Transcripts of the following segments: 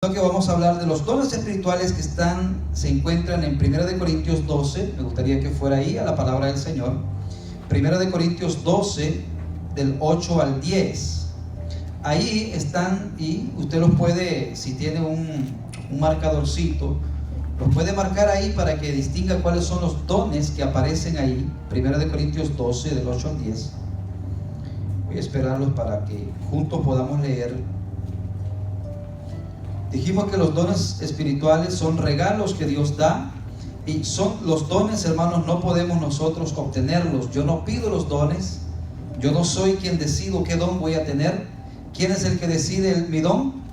Que vamos a hablar de los dones espirituales que se encuentran en 1 Corintios 12. Me gustaría que fuera ahí a la palabra del Señor. 1 Corintios 12, del 8 al 10. Ahí están, y usted los puede, si tiene un marcadorcito, los puede marcar ahí para que distinga cuáles son los dones que aparecen ahí. 1 Corintios 12, del 8 al 10. Voy a esperarlos para que juntos podamos leer. Dijimos que los dones espirituales son regalos que Dios da, y son los dones, hermanos, no podemos nosotros obtenerlos. Yo no pido los dones, yo no soy quien decido qué don voy a tener. ¿Quién es el que decide mi don?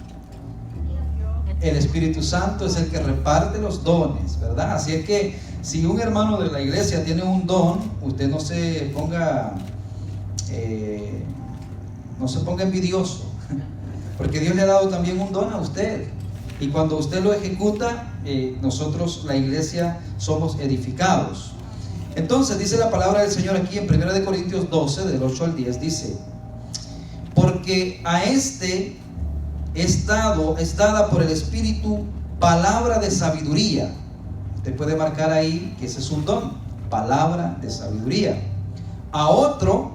El Espíritu Santo es el que reparte los dones, ¿verdad? Así es que si un hermano de la iglesia tiene un don, usted no se ponga envidioso, porque Dios le ha dado también un don a usted, y cuando usted lo ejecuta, nosotros, la iglesia, somos edificados. Entonces dice la palabra del Señor aquí en 1 Corintios 12, del 8 al 10, dice: porque a este es dada por el Espíritu palabra de sabiduría. Usted puede marcar ahí que ese es un don, palabra de sabiduría. A otro,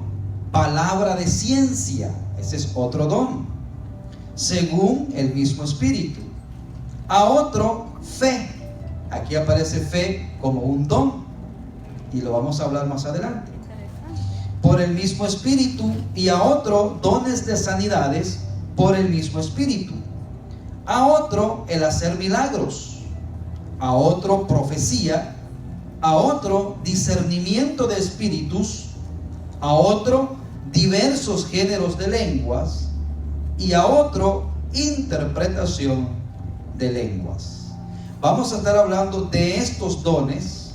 palabra de ciencia, ese es otro don, según el mismo Espíritu. A otro, fe. Aquí aparece fe como un don, y lo vamos a hablar más adelante. Por el mismo Espíritu. Y a otro, dones de sanidades por el mismo Espíritu. A otro, el hacer milagros. A otro, profecía. A otro, discernimiento de espíritus. A otro, diversos géneros de lenguas. Y a otro, interpretación de lenguas. Vamos a estar hablando de estos dones,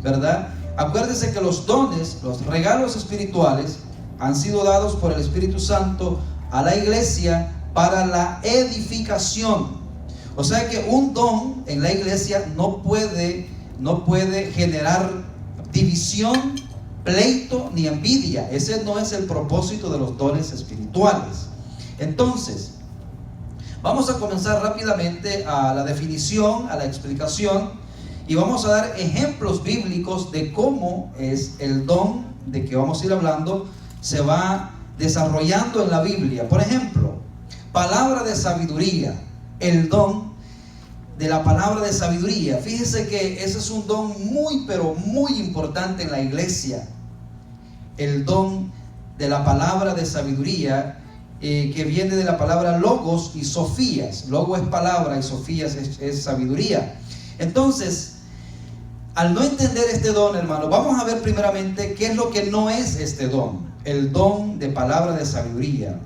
¿verdad? Acuérdese que los dones, los regalos espirituales, han sido dados por el Espíritu Santo a la iglesia para la edificación. O sea que un don en la iglesia no puede generar división, pleito ni envidia. Ese no es el propósito de los dones espirituales. Entonces, vamos a comenzar rápidamente a la definición, a la explicación, y vamos a dar ejemplos bíblicos de cómo es el don de que vamos a ir hablando, se va desarrollando en la Biblia. Por ejemplo, palabra de sabiduría, el don de la palabra de sabiduría. Fíjese que ese es un don muy, pero muy importante en la iglesia. El don de la palabra de sabiduría, que viene de la palabra logos y sofías. Logo es palabra y sofías es sabiduría. Entonces, al no entender este don, hermano, vamos a ver primeramente qué es lo que no es este don, el don de palabra de sabiduría.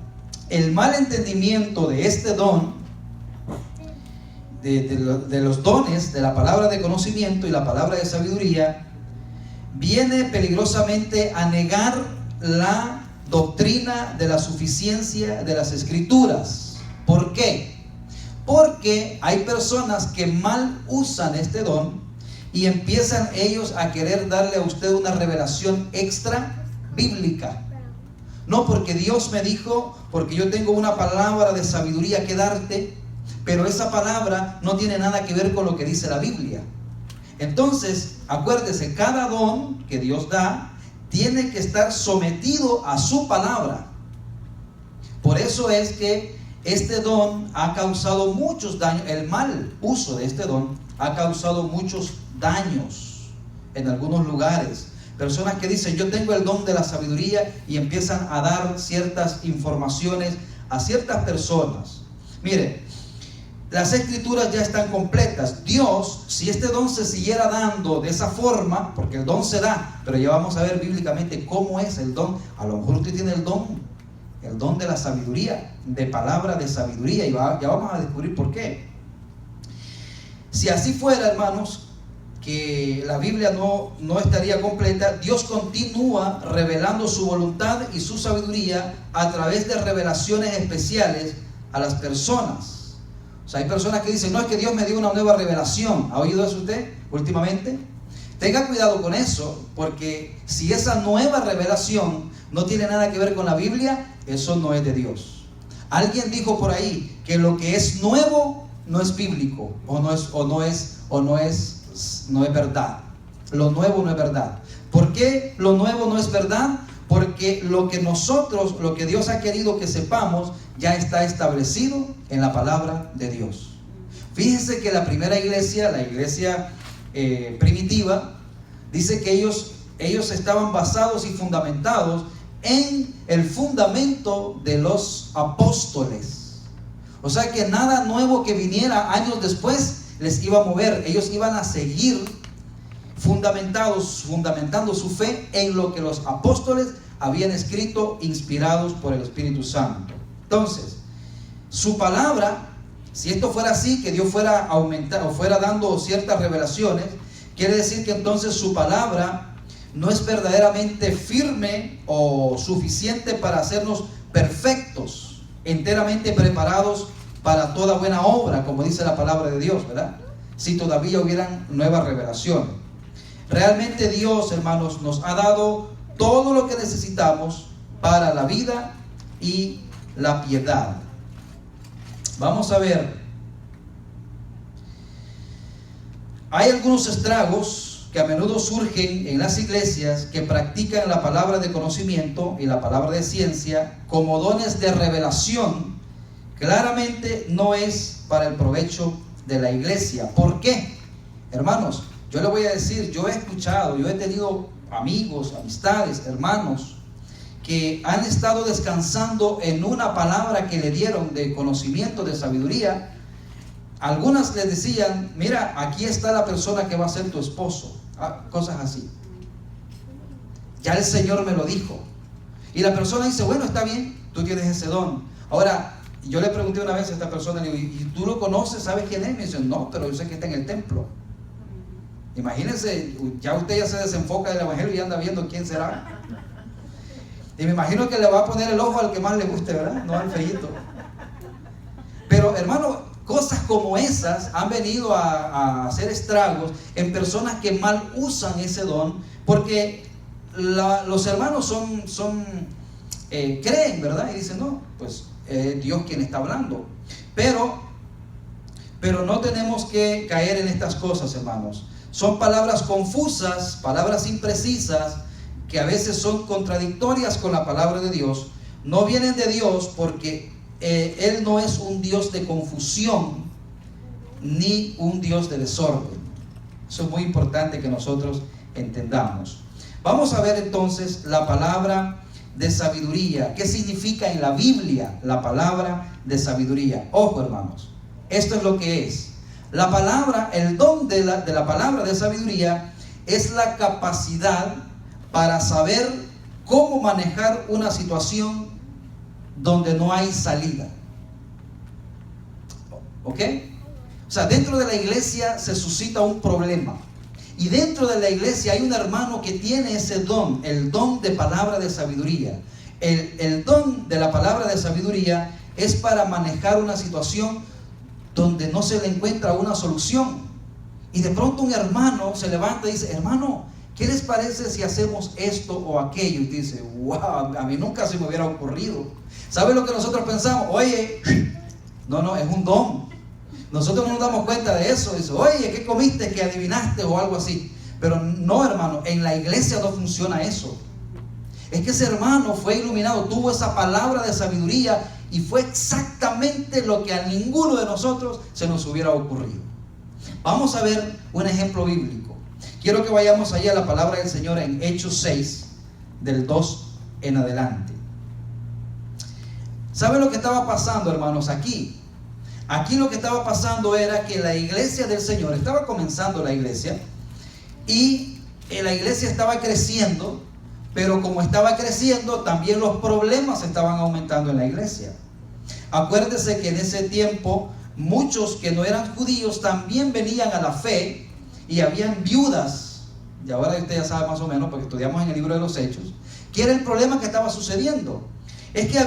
El mal entendimiento de este don, de los dones de la palabra de conocimiento y la palabra de sabiduría, viene peligrosamente a negar la doctrina de la suficiencia de las Escrituras. ¿Por qué? Porque hay personas que mal usan este don y empiezan ellos a querer darle a usted una revelación extra bíblica. No, porque Dios me dijo, porque yo tengo una palabra de sabiduría que darte, pero esa palabra no tiene nada que ver con lo que dice la Biblia. Entonces, acuérdese, cada don que Dios da tiene que estar sometido a su palabra. Por eso es que este don ha causado muchos daños. El mal uso de este don ha causado muchos daños en algunos lugares. Personas que dicen: yo tengo el don de la sabiduría, y empiezan a dar ciertas informaciones a ciertas personas. Mire, las Escrituras ya están completas. Dios, si este don se siguiera dando de esa forma, porque el don se da, pero ya vamos a ver bíblicamente cómo es el don. A lo mejor usted tiene el don de la sabiduría, de palabra de sabiduría, y ya vamos a descubrir por qué. Si así fuera, hermanos, que la Biblia no estaría completa. Dios continúa revelando su voluntad y su sabiduría a través de revelaciones especiales a las personas. O sea, hay personas que dicen: no, es que Dios me dio una nueva revelación. ¿Ha oído eso usted últimamente? Tenga cuidado con eso, porque si esa nueva revelación no tiene nada que ver con la Biblia, eso no es de Dios. Alguien dijo por ahí que lo que es nuevo no es bíblico, no es verdad. Lo nuevo no es verdad. ¿Por qué lo nuevo no es verdad? Porque lo que Dios ha querido que sepamos, ya está establecido en la palabra de Dios. Fíjense que la primera iglesia, la iglesia primitiva, dice que ellos estaban basados y fundamentados en el fundamento de los apóstoles. O sea que nada nuevo que viniera años después les iba a mover. Ellos iban a seguir fundamentando su fe en lo que los apóstoles habían escrito, inspirados por el Espíritu Santo. Entonces, su palabra, si esto fuera así, que Dios fuera aumentando o fuera dando ciertas revelaciones, quiere decir que entonces su palabra no es verdaderamente firme o suficiente para hacernos perfectos, enteramente preparados para toda buena obra, como dice la palabra de Dios, ¿verdad? Si todavía hubieran nuevas revelaciones. Realmente Dios, hermanos, nos ha dado todo lo que necesitamos para la vida y la piedad. Vamos a ver. Hay algunos estragos que a menudo surgen en las iglesias que practican la palabra de conocimiento y la palabra de ciencia como dones de revelación. Claramente no es para el provecho de la iglesia. ¿Por qué? Hermanos, yo le voy a decir, yo he tenido amigos, amistades, hermanos que han estado descansando en una palabra que le dieron de conocimiento, de sabiduría. Algunas les decían, mira, aquí está la persona que va a ser tu esposo, cosas así. Ya el Señor me lo dijo. Y la persona dice, bueno, está bien, tú tienes ese don. Ahora, yo le pregunté una vez a esta persona, le digo, ¿y tú lo conoces? ¿Sabes quién es? Me dice, no, pero yo sé que está en el templo. Imagínense, usted ya se desenfoca del evangelio y anda viendo quién será. Y me imagino que le va a poner el ojo al que más le guste, ¿verdad? No al feíto. Pero, hermano, cosas como esas han venido a hacer estragos en personas que mal usan ese don, porque los hermanos creen, ¿verdad? Y dicen, no, pues Dios quien está hablando. Pero no tenemos que caer en estas cosas, hermanos. Son palabras confusas, palabras imprecisas, que a veces son contradictorias con la palabra de Dios. No vienen de Dios porque Él no es un Dios de confusión ni un Dios de desorden. Eso es muy importante que nosotros entendamos. Vamos a ver entonces la palabra de sabiduría. ¿Qué significa en la Biblia la palabra de sabiduría? Ojo, hermanos, esto es lo que es. La palabra, el don de la palabra de sabiduría es la capacidad para saber cómo manejar una situación donde no hay salida. ¿Ok? O sea, dentro de la iglesia se suscita un problema. Y dentro de la iglesia hay un hermano que tiene ese don, el don de palabra de sabiduría. El don de la palabra de sabiduría es para manejar una situación donde no se le encuentra una solución. Y de pronto un hermano se levanta y dice, hermano, ¿qué les parece si hacemos esto o aquello? Y dice, wow, a mí nunca se me hubiera ocurrido. ¿Sabe lo que nosotros pensamos? Oye, no, es un don. Nosotros no nos damos cuenta de eso. Dice, oye, ¿qué comiste? ¿Qué adivinaste? O algo así. Pero no, hermano, en la iglesia no funciona eso. Es que ese hermano fue iluminado, tuvo esa palabra de sabiduría y fue exactamente lo que a ninguno de nosotros se nos hubiera ocurrido. Vamos a ver un ejemplo bíblico. Quiero que vayamos allá a la palabra del Señor en Hechos 6, del 2 en adelante. ¿Saben lo que estaba pasando, hermanos? Aquí lo que estaba pasando era que la iglesia del Señor, estaba comenzando la iglesia, y la iglesia estaba creciendo, pero como estaba creciendo, también los problemas estaban aumentando en la iglesia. Acuérdese que en ese tiempo, muchos que no eran judíos también venían a la fe, y habían viudas, y ahora usted ya sabe más o menos, porque estudiamos en el libro de los Hechos, que era el problema que estaba sucediendo. Es que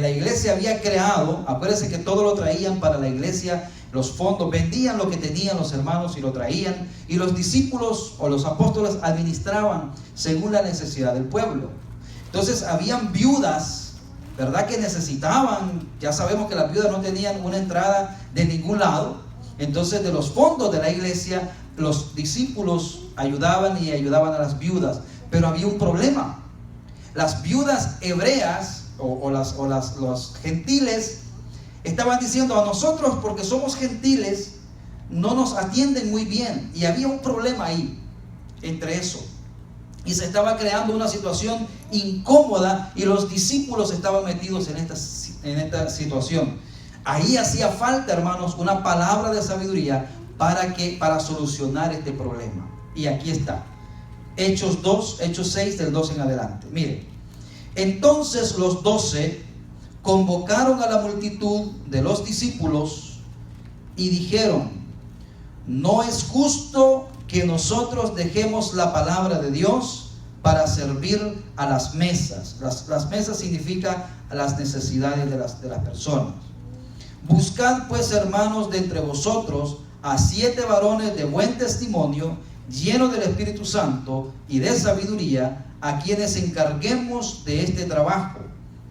la iglesia había creado, acuérdense que todo lo traían para la iglesia, los fondos, vendían lo que tenían los hermanos y lo traían, y los discípulos o los apóstoles administraban según la necesidad del pueblo. Entonces habían viudas ¿verdad? Que necesitaban, ya sabemos que las viudas no tenían una entrada de ningún lado. Entonces, de los fondos de la iglesia, los discípulos ayudaban a las viudas. Pero había un problema. Las viudas hebreas los gentiles estaban diciendo: a nosotros, porque somos gentiles, no nos atienden muy bien. Y había un problema ahí entre eso. Y se estaba creando una situación incómoda, y los discípulos estaban metidos en esta situación. Ahí hacía falta, hermanos, una palabra de sabiduría para solucionar este problema. Y aquí está. Hechos 6, del 2 en adelante. Miren. Entonces los 12 convocaron a la multitud de los discípulos y dijeron: no es justo que nosotros dejemos la palabra de Dios para servir a las mesas. Las mesas significa las necesidades de las personas. Buscad pues, hermanos, de entre vosotros a 7 varones de buen testimonio, llenos del Espíritu Santo y de sabiduría, a quienes encarguemos de este trabajo,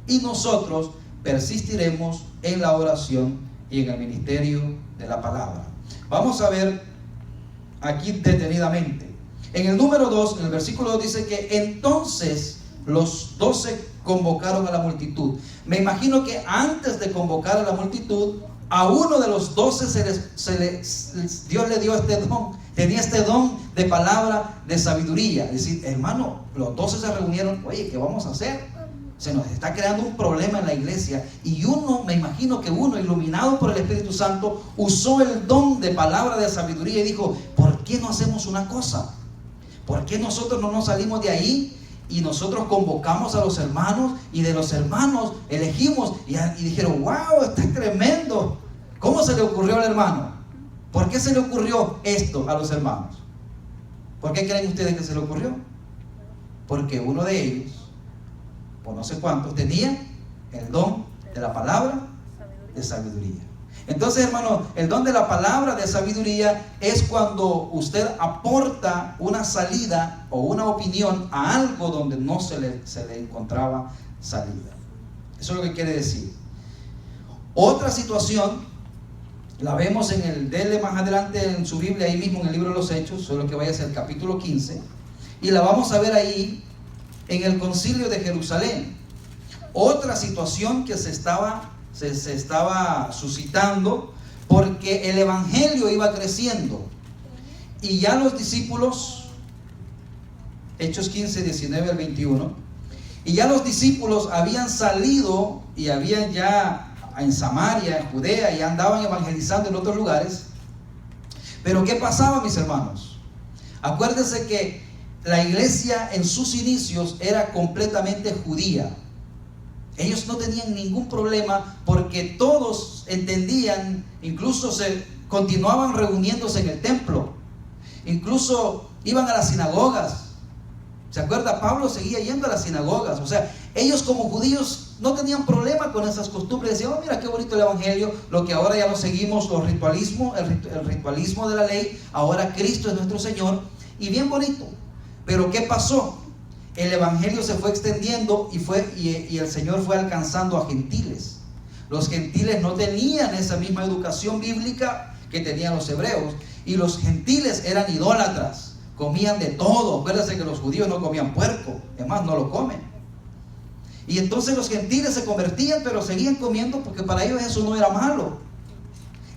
y nosotros persistiremos en la oración y en el ministerio de la palabra. Vamos a ver aquí detenidamente. En el número 2, en el versículo 2 dice que entonces los 12 convocaron a la multitud. Me imagino que antes de convocar a la multitud, a uno de los 12 Dios le dio este don. Tenía este don de palabra de sabiduría. Es decir, hermano, los 12 se reunieron: oye, ¿qué vamos a hacer? Se nos está creando un problema en la iglesia. Y me imagino que uno, iluminado por el Espíritu Santo, usó el don de palabra de sabiduría y dijo: ¿por qué no hacemos una cosa? ¿Por qué nosotros no nos salimos de ahí y nosotros convocamos a los hermanos, y de los hermanos elegimos? Y dijeron: wow, está tremendo. ¿Cómo se le ocurrió al hermano? ¿Por qué se le ocurrió esto a los hermanos? ¿Por qué creen ustedes que se le ocurrió? Porque uno de ellos, o no sé cuántos, tenía el don de la palabra de sabiduría. Entonces, hermano, el don de la palabra de sabiduría es cuando usted aporta una salida o una opinión a algo donde no se le encontraba salida. Eso es lo que quiere decir. Otra situación la vemos dele más adelante en su Biblia, ahí mismo en el libro de los Hechos, solo que vaya hacia el capítulo 15, y la vamos a ver ahí en el concilio de Jerusalén. Otra situación que se estaba suscitando, porque el evangelio iba creciendo, y ya los discípulos, Hechos 15, 19 al 21, y ya los discípulos habían salido y habían ya en Samaria, en Judea, y andaban evangelizando en otros lugares. Pero ¿qué pasaba, mis hermanos? Acuérdense que la iglesia en sus inicios era completamente judía. Ellos no tenían ningún problema, porque todos entendían, incluso se continuaban reuniéndose en el templo, incluso iban a las sinagogas. ¿Se acuerda? Pablo seguía yendo a las sinagogas. O sea, ellos como judíos no tenían problema con esas costumbres. Decían: oh, mira qué bonito el evangelio, lo que ahora ya lo seguimos, el ritualismo de la ley, ahora Cristo es nuestro Señor, y bien bonito. Pero ¿qué pasó? El evangelio se fue extendiendo y el Señor fue alcanzando a gentiles. Los gentiles no tenían esa misma educación bíblica que tenían los hebreos, y los gentiles eran idólatras. Comían de todo. Acuérdense que los judíos no comían puerco, es más, no lo comen. Y entonces los gentiles se convertían, pero seguían comiendo, porque para ellos eso no era malo.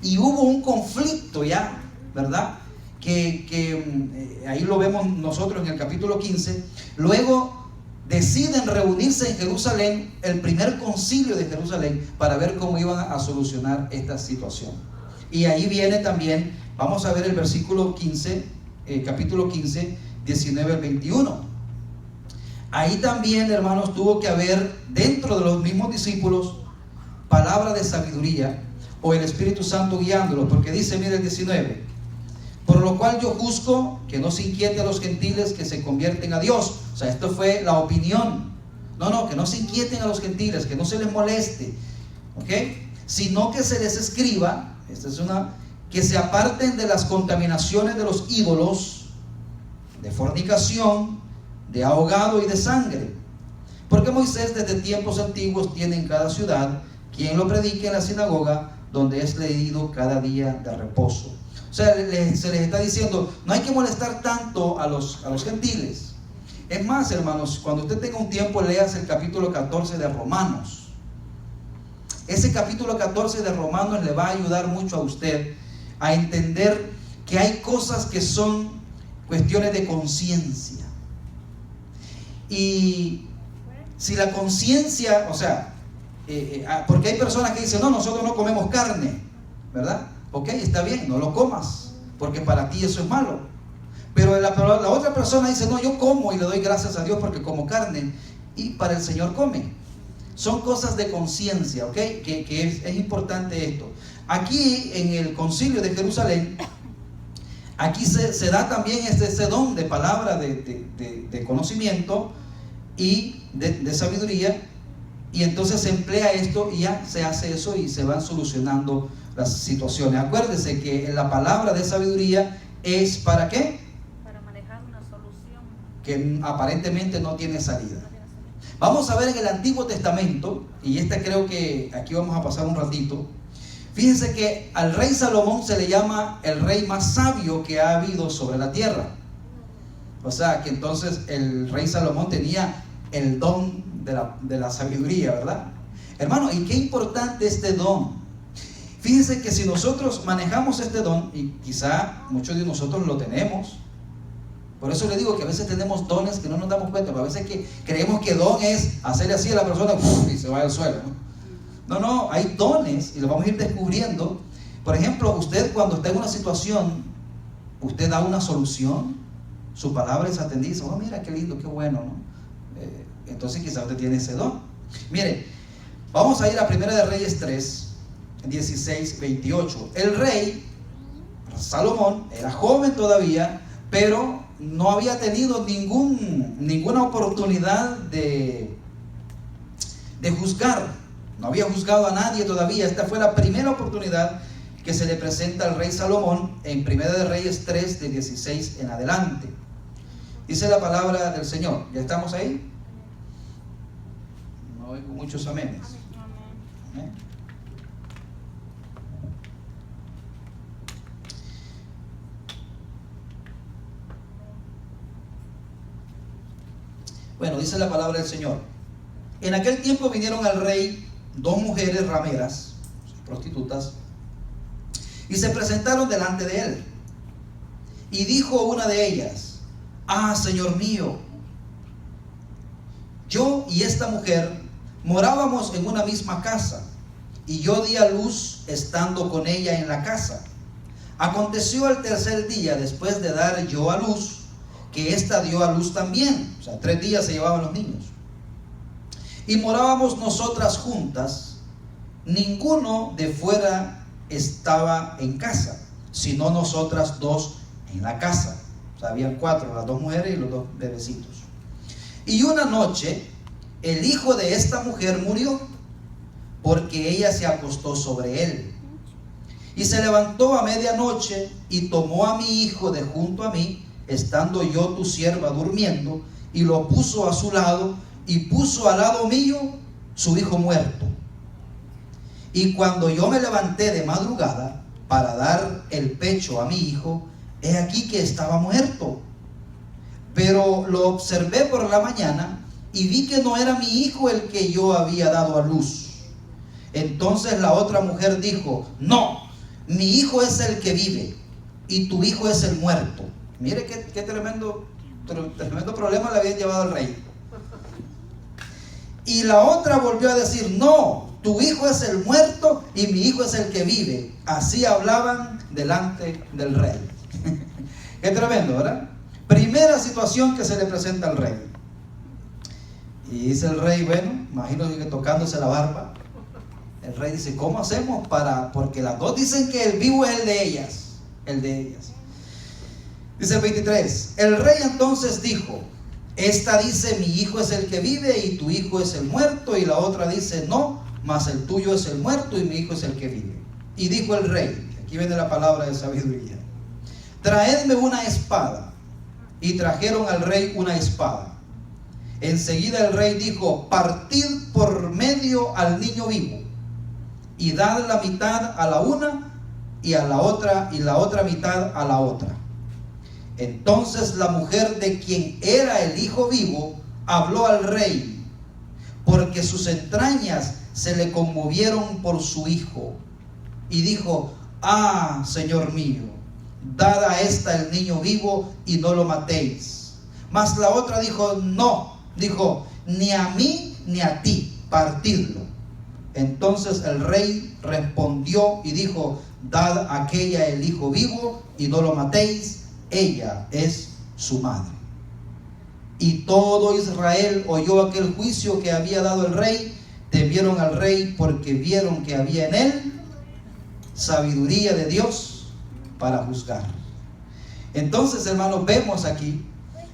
Y hubo un conflicto ya, ¿verdad? Que ahí lo vemos nosotros en el capítulo 15. Luego deciden reunirse en Jerusalén, el primer concilio de Jerusalén, para ver cómo iban a solucionar esta situación. Y ahí viene también, vamos a ver el versículo 15, capítulo 15, 19 al 21. Ahí también, hermanos, tuvo que haber dentro de los mismos discípulos palabra de sabiduría, o el Espíritu Santo guiándolos, porque dice, mire el 19: por lo cual yo juzgo que no se inquiete a los gentiles que se convierten a Dios. O sea, esto fue la opinión. No, que no se inquieten a los gentiles, que no se les moleste, ¿ok? Sino que se les escriba, que se aparten de las contaminaciones de los ídolos, de fornicación, de ahogado y de sangre. Porque Moisés desde tiempos antiguos tiene en cada ciudad quien lo predique en la sinagoga, donde es leído cada día de reposo. O sea, se les está diciendo, no hay que molestar tanto a los gentiles. Es más, hermanos, cuando usted tenga un tiempo, leas el capítulo 14 de Romanos. Ese capítulo 14 de Romanos le va a ayudar mucho a usted a entender que hay cosas que son cuestiones de conciencia. Y si la conciencia, o sea, porque hay personas que dicen, no, nosotros no comemos carne, ¿verdad? Ok, está bien, no lo comas, porque para ti eso es malo. Pero la otra persona dice, no, yo como y le doy gracias a Dios porque como carne, y para el Señor come. Son cosas de conciencia, ¿ok? Que es importante esto. Aquí en el concilio de Jerusalén, aquí se da también ese don de palabra, de conocimiento y de sabiduría, y entonces se emplea esto y ya se hace eso y se van solucionando las situaciones. Acuérdense que la palabra de sabiduría es ¿para qué? Para manejar una solución Que aparentemente no tiene salida. Vamos a ver en el Antiguo Testamento, y creo que aquí vamos a pasar un ratito. Fíjense que al rey Salomón se le llama el rey más sabio que ha habido sobre la tierra. O sea que entonces el rey Salomón tenía el don de la sabiduría, ¿verdad? Hermano, y qué importante este don. Fíjense que si nosotros manejamos este don, y quizá muchos de nosotros lo tenemos, por eso le digo que a veces tenemos dones que no nos damos cuenta, pero a veces que creemos que don es hacerle así a la persona y se va al suelo, ¿no? No, hay dones y los vamos a ir descubriendo. Por ejemplo, usted cuando está en una situación, usted da una solución, su palabra es atendida, oh mira qué lindo, qué bueno, ¿no? Entonces quizás usted tiene ese don. Mire, vamos a ir a 1 de Reyes 3, 16, 28. El rey Salomón era joven todavía, pero no había tenido ninguna oportunidad de juzgar. No había juzgado a nadie todavía. Esta fue la primera oportunidad que se le presenta al rey Salomón en 1 de Reyes 3, de 16 en adelante. Dice la palabra del Señor. ¿Ya estamos ahí? No oigo muchos amenes. Amén. Bueno, dice la palabra del Señor. En aquel tiempo vinieron al rey dos mujeres rameras, prostitutas, y se presentaron delante de él. Y dijo una de ellas, ah, Señor mío, yo y esta mujer morábamos en una misma casa, y yo di a luz estando con ella en la casa. Aconteció al tercer día, después de dar yo a luz, que ésta dio a luz también. O sea, 3 días se llevaban los niños. Y morábamos nosotras juntas, ninguno de fuera estaba en casa, sino nosotras dos en la casa. O sea, habían 4, las 2 mujeres y los 2 bebecitos. Y una noche, el hijo de esta mujer murió, porque ella se acostó sobre él. Y se levantó a medianoche y tomó a mi hijo de junto a mí, estando yo tu sierva durmiendo, y lo puso a su lado, y puso al lado mío su hijo muerto. Y cuando yo me levanté de madrugada para dar el pecho a mi hijo, he aquí que estaba muerto. Pero lo observé por la mañana y vi que no era mi hijo el que yo había dado a luz. Entonces la otra mujer dijo, no, mi hijo es el que vive y tu hijo es el muerto. Mire qué tremendo problema le habían llevado al rey. Y la otra volvió a decir, no, tu hijo es el muerto y mi hijo es el que vive. Así hablaban delante del rey. Qué tremendo, ¿verdad? Primera situación que se le presenta al rey. Y dice el rey, bueno, imagino que tocándose la barba. El rey dice, ¿cómo hacemos porque las dos dicen que el vivo es el de ellas? Dice el 23, el rey entonces dijo, esta dice, mi hijo es el que vive y tu hijo es el muerto, y la otra dice, no, mas el tuyo es el muerto y mi hijo es el que vive. Y dijo el rey, aquí viene la palabra de sabiduría, traedme una espada. Y trajeron al rey una espada. Enseguida el rey dijo: partid por medio al niño vivo, y dad la mitad a la una y a la otra, y la otra mitad a la otra. Entonces la mujer de quien era el hijo vivo habló al rey, porque sus entrañas se le conmovieron por su hijo, y dijo: ah, señor mío, dad a esta el niño vivo y no lo matéis. Mas la otra dijo: no, dijo, ni a mí ni a ti, partidlo. Entonces el rey respondió y dijo: dad a aquella el hijo vivo y no lo matéis, ella es su madre. Y todo Israel oyó aquel juicio que había dado el rey. Temieron al rey porque vieron que había en él sabiduría de Dios para juzgar. Entonces, hermanos, vemos aquí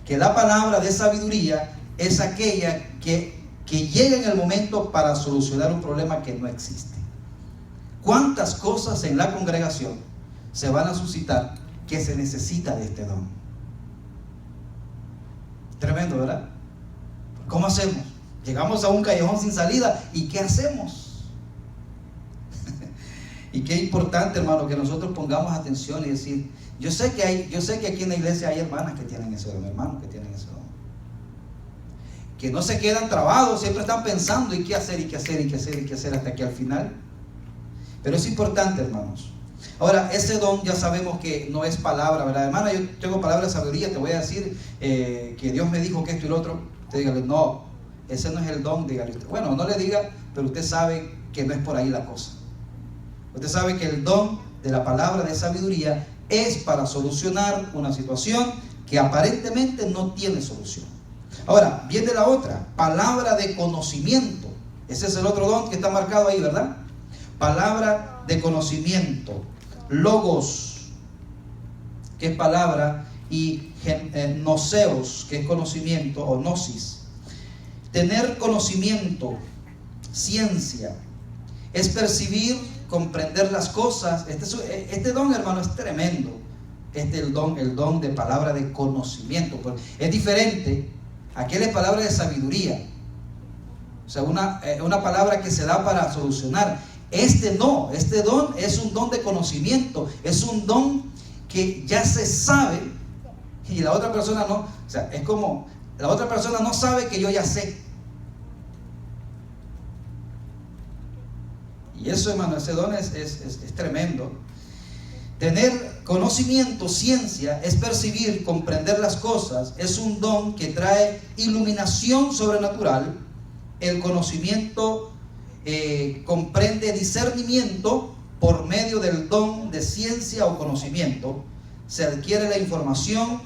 que la palabra de sabiduría es aquella que llega en el momento para solucionar un problema que no existe. ¿Cuántas cosas en la congregación se van a suscitar que se necesita de este don? Tremendo, ¿verdad? ¿Cómo hacemos? Llegamos a un callejón sin salida, ¿y qué hacemos? Y qué importante, hermano, que nosotros pongamos atención y decir: yo sé que aquí en la iglesia hay hermanas que tienen ese don, hermanos que tienen ese don, que no se quedan trabados, siempre están pensando y qué hacer, y qué hacer, y qué hacer, y qué hacer, hasta que al final. Pero es importante, hermanos. Ahora, ese don ya sabemos que no es palabra, ¿verdad? Hermana, yo tengo palabra de sabiduría, te voy a decir que Dios me dijo que esto y lo otro. Usted dígale: no, ese no es el don, dígale usted. Bueno, no le diga, pero usted sabe que no es por ahí la cosa. Usted sabe que el don de la palabra de sabiduría es para solucionar una situación que aparentemente no tiene solución. Ahora, viene la otra, palabra de conocimiento. Ese es el otro don que está marcado ahí, ¿verdad? Palabra de conocimiento. Logos, que es palabra, y noseos, que es conocimiento, o gnosis. Tener conocimiento, ciencia, es percibir, comprender las cosas. Este don, hermano, es tremendo. El don de palabra de conocimiento. Es diferente. Aquel es palabra de sabiduría. O sea, una palabra que se da para solucionar. Este no, este don es un don de conocimiento. Es un don que ya se sabe y la otra persona no. O sea, es como la otra persona no sabe que yo ya sé. Y eso, hermano, ese don es tremendo. Tener conocimiento, ciencia, es percibir, comprender las cosas. Es un don que trae iluminación sobrenatural. El conocimiento comprende discernimiento por medio del don de ciencia o conocimiento. Se adquiere la información,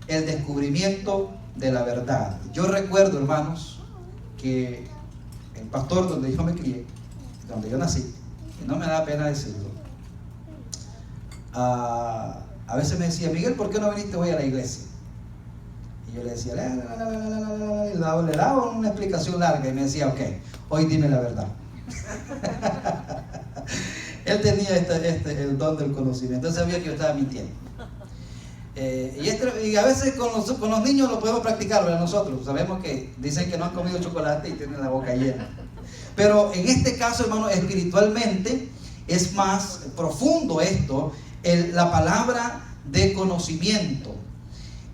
el descubrimiento de la verdad. Yo recuerdo, hermanos, que el pastor donde yo me crié, donde yo nací, y no me da pena decirlo, a veces me decía: Miguel, ¿por qué no viniste hoy a la iglesia? Y yo le decía, le daba una explicación larga y me decía: ok, hoy dime la verdad. Él tenía el don del conocimiento, él sabía que yo estaba mintiendo. Y a veces con los niños lo podemos practicar, ¿verdad? Nosotros sabemos que dicen que no han comido chocolate y tienen la boca llena. Pero en este caso, hermano, espiritualmente es más profundo esto, la palabra de conocimiento.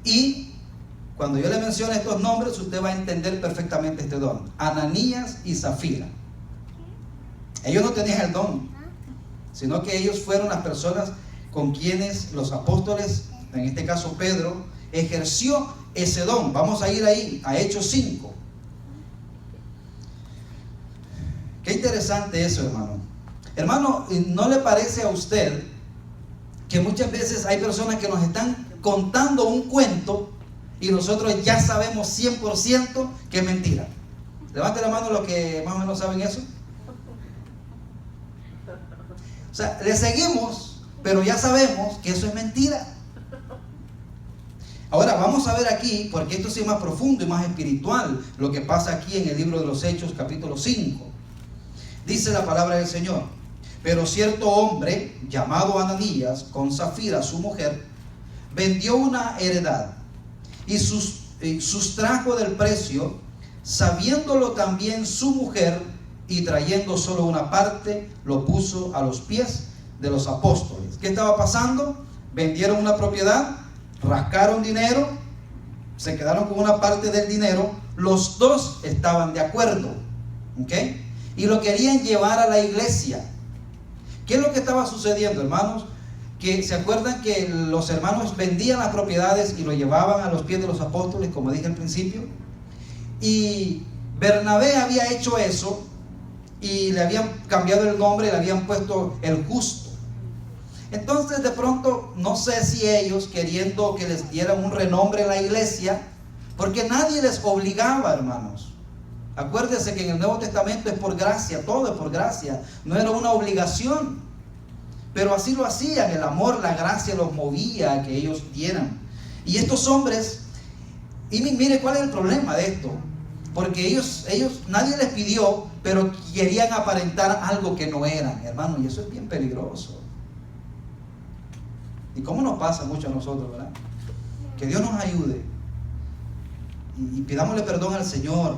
Y cuando yo le menciono estos nombres, usted va a entender perfectamente este don. Ananías y Zafira. Ellos no tenían el don, sino que ellos fueron las personas con quienes los apóstoles, en este caso Pedro, ejerció ese don. Vamos a ir ahí, a Hechos 5. Qué interesante eso, hermano. Hermano, ¿no le parece a usted que muchas veces hay personas que nos están contando un cuento y nosotros ya sabemos 100% que es mentira? Levante la mano los que más o menos saben eso. O sea, le seguimos, pero ya sabemos que eso es mentira. Ahora vamos a ver aquí, porque esto sí es más profundo y más espiritual, lo que pasa aquí en el libro de los Hechos, capítulo 5. Dice la palabra del Señor: pero cierto hombre llamado Ananías, con Zafira su mujer, vendió una heredad y sus sustrajo del precio, sabiéndolo también su mujer, y trayendo solo una parte, lo puso a los pies de los apóstoles. ¿Qué estaba pasando? Vendieron una propiedad, rascaron dinero, se quedaron con una parte del dinero, los dos estaban de acuerdo, ¿ok? Y lo querían llevar a la iglesia. ¿Qué es lo que estaba sucediendo, hermanos? Que se acuerdan que los hermanos vendían las propiedades y lo llevaban a los pies de los apóstoles, como dije al principio, y Bernabé había hecho eso y le habían cambiado el nombre y le habían puesto el justo. Entonces de pronto, no sé si ellos queriendo que les dieran un renombre en la iglesia, porque nadie les obligaba, hermanos. Acuérdense que en el Nuevo Testamento es por gracia, todo es por gracia, no era una obligación, pero así lo hacían, el amor, la gracia los movía a que ellos dieran. Y estos hombres, y mire cuál es el problema de esto, porque ellos nadie les pidió, pero querían aparentar algo que no eran, hermano, y eso es bien peligroso. ¿Y cómo nos pasa mucho a nosotros, verdad? Que Dios nos ayude y pidámosle perdón al Señor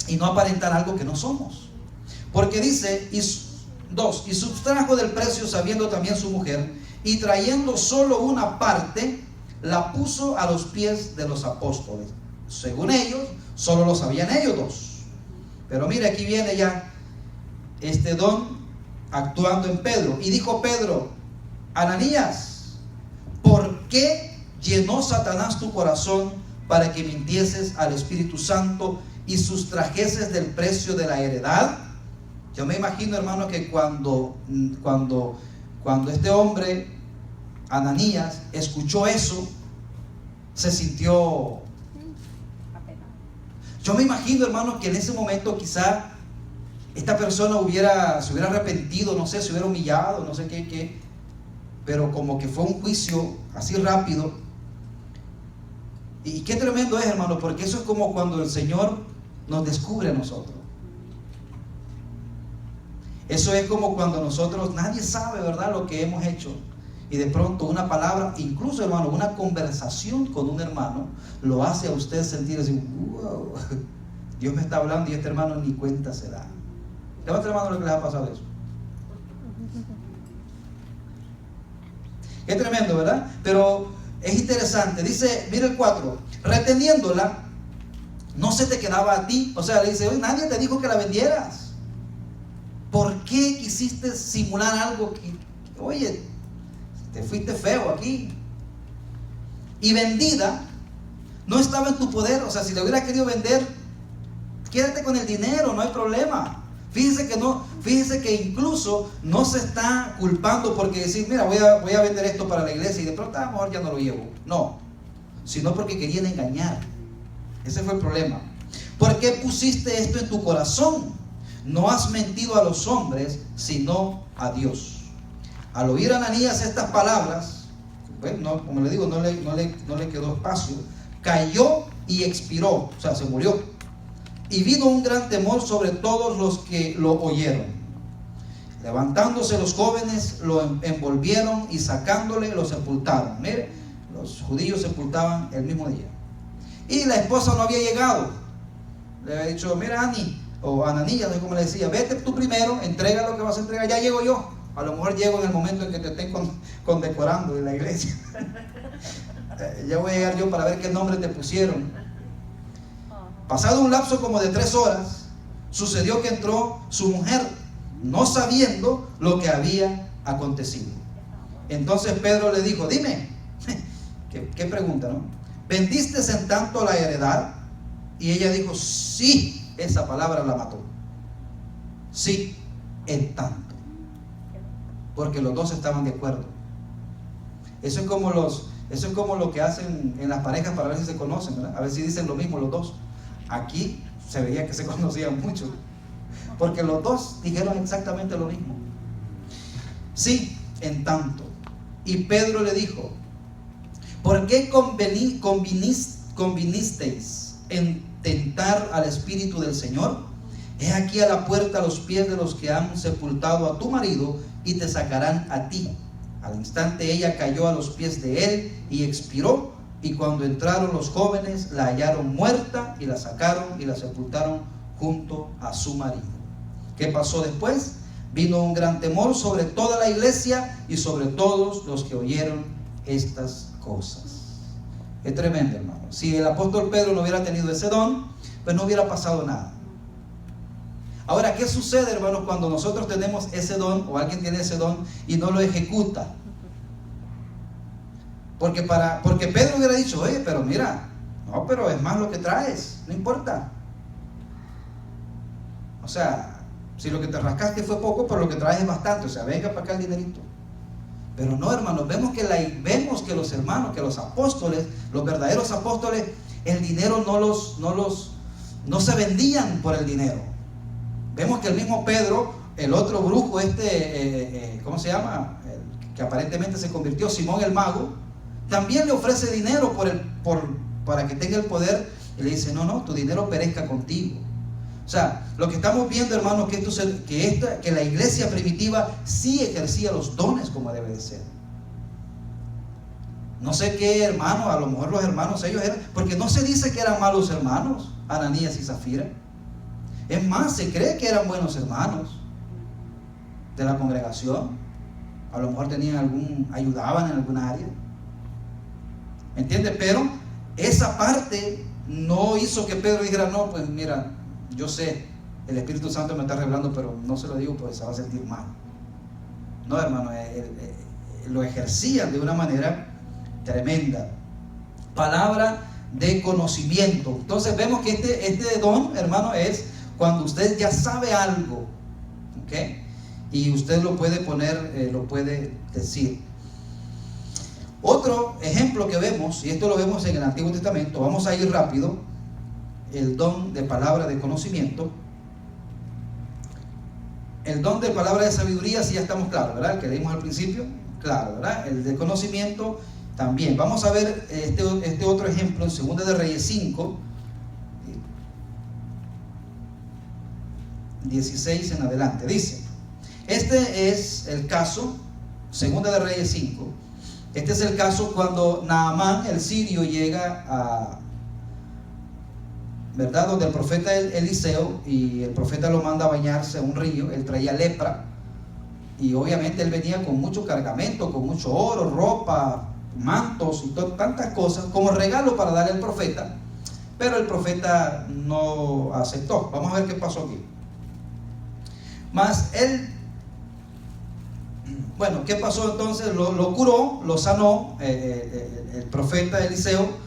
y no aparentar algo que no somos. Porque dice, y sustrajo del precio sabiendo también su mujer, y trayendo solo una parte, la puso a los pies de los apóstoles. Según ellos, solo lo sabían ellos dos. Pero mire, aquí viene ya este don actuando en Pedro. Y dijo Pedro: Ananías, ¿por qué llenó Satanás tu corazón para que mintieses al Espíritu Santo y sustrajeses del precio de la heredad? Yo me imagino, hermano, que cuando este hombre, Ananías, escuchó eso, se sintió... Yo me imagino, hermano, que en ese momento quizá esta persona se hubiera arrepentido, no sé, se hubiera humillado, no sé qué, pero como que fue un juicio así rápido. Y qué tremendo es, hermano, porque eso es como cuando el Señor nos descubre a nosotros. Eso es como cuando nosotros, nadie sabe, ¿verdad?, lo que hemos hecho. Y de pronto una palabra, incluso, hermano, una conversación con un hermano, lo hace a usted sentir así: wow, Dios me está hablando y este hermano ni cuenta se da. Levanta la mano lo que les ha pasado eso. Qué tremendo, ¿verdad? Pero es interesante. Dice, mira el 4, reteniéndola, no se te quedaba a ti. O sea, le dice: oye, nadie te dijo que la vendieras. ¿Por qué quisiste simular algo que, oye, te fuiste feo aquí? Y vendida, no estaba en tu poder. O sea, si le hubiera querido vender, quédate con el dinero, no hay problema. Fíjese que incluso no se está culpando porque decir: mira, voy a vender esto para la iglesia y de pronto a lo mejor ya no lo llevo. No, sino porque querían engañar. Ese fue el problema. ¿Por qué pusiste esto en tu corazón? No has mentido a los hombres, sino a Dios. Al oír a Ananías estas palabras, pues, no, como le digo, no le quedó espacio, cayó y expiró, o sea, se murió. Y vino un gran temor sobre todos los que lo oyeron. Levantándose los jóvenes, lo envolvieron y sacándole lo sepultaron. Mire, los judíos sepultaban el mismo día. Y la esposa no había llegado. Le había dicho: mira, Ani, o Ananías, como le decía, vete tú primero, entrega lo que vas a entregar, ya llego yo. A lo mejor llego en el momento en que te estén condecorando en la iglesia. Ya voy a llegar yo para ver qué nombre te pusieron. Pasado un lapso como de 3 horas, sucedió que entró su mujer, no sabiendo lo que había acontecido. Entonces Pedro le dijo: dime, ¿qué pregunta, no? ¿Vendiste en tanto la heredad? Y ella dijo: sí. Esa palabra la mató. Sí, en tanto. Porque los dos estaban de acuerdo. Eso es como lo que hacen en las parejas para ver si se conocen, ¿verdad? A ver si dicen lo mismo los dos. Aquí se veía que se conocían mucho, porque los dos dijeron exactamente lo mismo. Sí, en tanto. Y Pedro le dijo: ¿por qué convinisteis en tentar al Espíritu del Señor? He aquí a la puerta los pies de los que han sepultado a tu marido y te sacarán a ti. Al instante ella cayó a los pies de él y expiró, y cuando entraron los jóvenes la hallaron muerta y la sacaron y la sepultaron junto a su marido. ¿Qué pasó después? Vino un gran temor sobre toda la iglesia y sobre todos los que oyeron estas cosas. Es tremendo, hermano. Si el apóstol Pedro no hubiera tenido ese don, pues no hubiera pasado nada. Ahora, ¿qué sucede, hermanos, cuando nosotros tenemos ese don o alguien tiene ese don y no lo ejecuta? Porque Pedro hubiera dicho, oye, pero mira, no, pero es más lo que traes, no importa. O sea, si lo que te rascaste fue poco, pero lo que traes es bastante, o sea, venga para acá el dinerito. Pero no, hermanos, vemos que los hermanos, que los apóstoles, los verdaderos apóstoles, el dinero no se vendían por el dinero. Vemos que el mismo Pedro, el otro brujo ¿cómo se llama? Que aparentemente se convirtió, Simón el mago, también le ofrece dinero para que tenga el poder, y le dice, no, tu dinero perezca contigo. O sea, lo que estamos viendo, hermanos, que la iglesia primitiva sí ejercía los dones como debe de ser. No sé qué hermano, a lo mejor los hermanos ellos eran, porque no se dice que eran malos hermanos, Ananías y Zafira. Es más, se cree que eran buenos hermanos de la congregación. A lo mejor ayudaban en alguna área. ¿Me entiendes? Pero esa parte no hizo que Pedro dijera, no, pues mira, yo sé, el Espíritu Santo me está revelando, pero no se lo digo porque se va a sentir mal. No, hermano, lo ejercían de una manera tremenda. Palabra de conocimiento. Entonces vemos que este don, hermano, es cuando usted ya sabe algo, ¿ok? Y usted lo puede poner, lo puede decir. Otro ejemplo que vemos, y esto lo vemos en el Antiguo Testamento, vamos a ir rápido, el don de palabra de conocimiento. El don de palabra de sabiduría, sí, ya estamos claros, ¿verdad? El que leímos al principio, claro, ¿verdad? El de conocimiento también. Vamos a ver este otro ejemplo en 2 de Reyes 5, 16 en adelante. Dice, este es el caso, 2 de Reyes 5, este es el caso cuando Naamán, el sirio, llega a, ¿verdad?, donde el profeta Eliseo, y el profeta lo manda a bañarse a un río. Él traía lepra y obviamente él venía con mucho cargamento, con mucho oro, ropa, mantos y tantas cosas como regalo para darle al profeta, pero el profeta no aceptó. Vamos a ver qué pasó aquí. Mas él, bueno, ¿qué pasó entonces? Lo curó, lo sanó el profeta Eliseo.